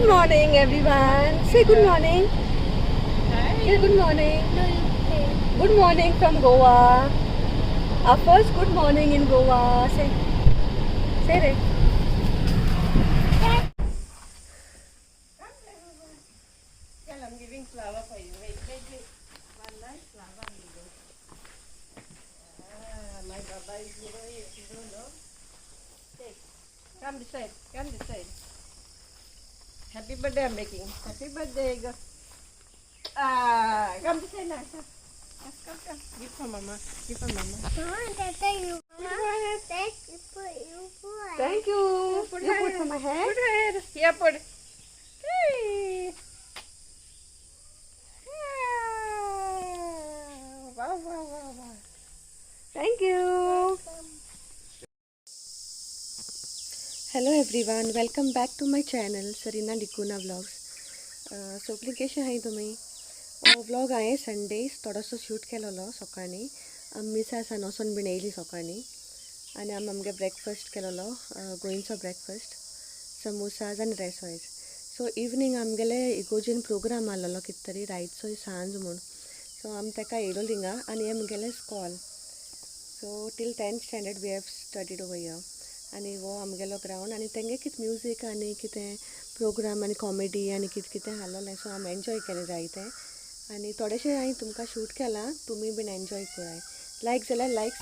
Good morning, everyone. Say good morning. Say good morning. Good morning from Goa. Our first good morning in Goa. Say it. I'm giving flower for you. Wait. One nice flower. My Baba is here. You don't know. Take. Come this side. Happy birthday I'm making. Happy birthday. Go. Come this side now. Come. Give for Mama. Thank you. Put for my hair. Put her hair. Here, put. Hey. Wow. Thank you. Hello everyone, welcome back to my channel Sarina Cunha vlogs. So कशे आहे तुम्ही? Vlog आहे Sunday थोडंसं shoot केलेलो सकाळी आम्ही सासान वचून been येयली सकाळी आनी आमगे ब्रेकफास्ट केलेलो गोंयचो ब्रेकफास्ट समोसाज आनी रेसॉयज. सो इवनिंग आमगेले इगोजीन प्रोग्राम आसलेलो कितें तरी रायटचो सांज म्हूण. सो आमी ताका येयलो थिंगा आनी आमगेले school. So till 10th standard we have studied over here. आनी वो आमगेलो ग्राउंड आनी तेंगे कितें म्युजीक आनी कितें प्रोग्राम आनी कॉमेडी आनी कितें आसलेलें. सो आमी एन्जॉय केलें जायतें आनी थोडेशें हांवें तुमकां शूट केलां. तुमी बीन एन्जॉय कराय. लायक जाल्यार लायक.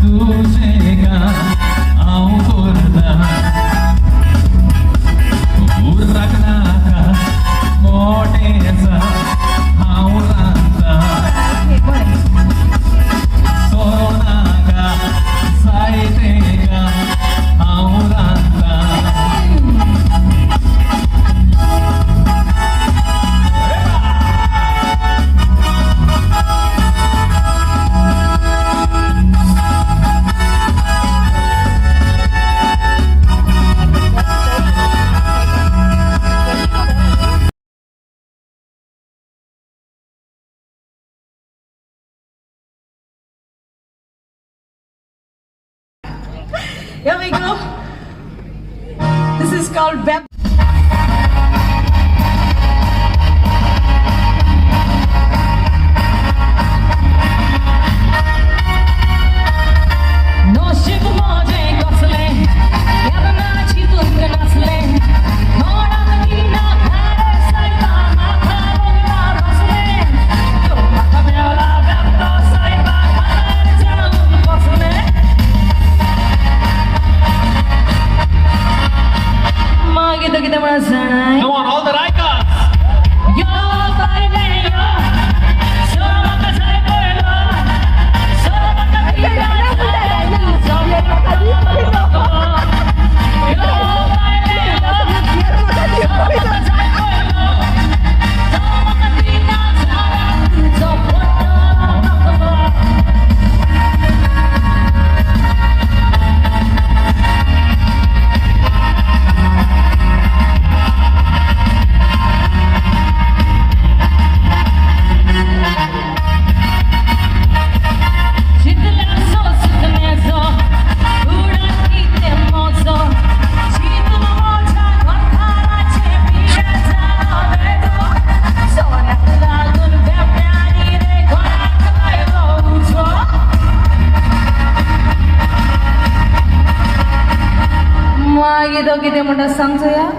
tu chega ao acordar. Here we go. This is called Web. Come on, all the Raikans. Kita mau datang saya.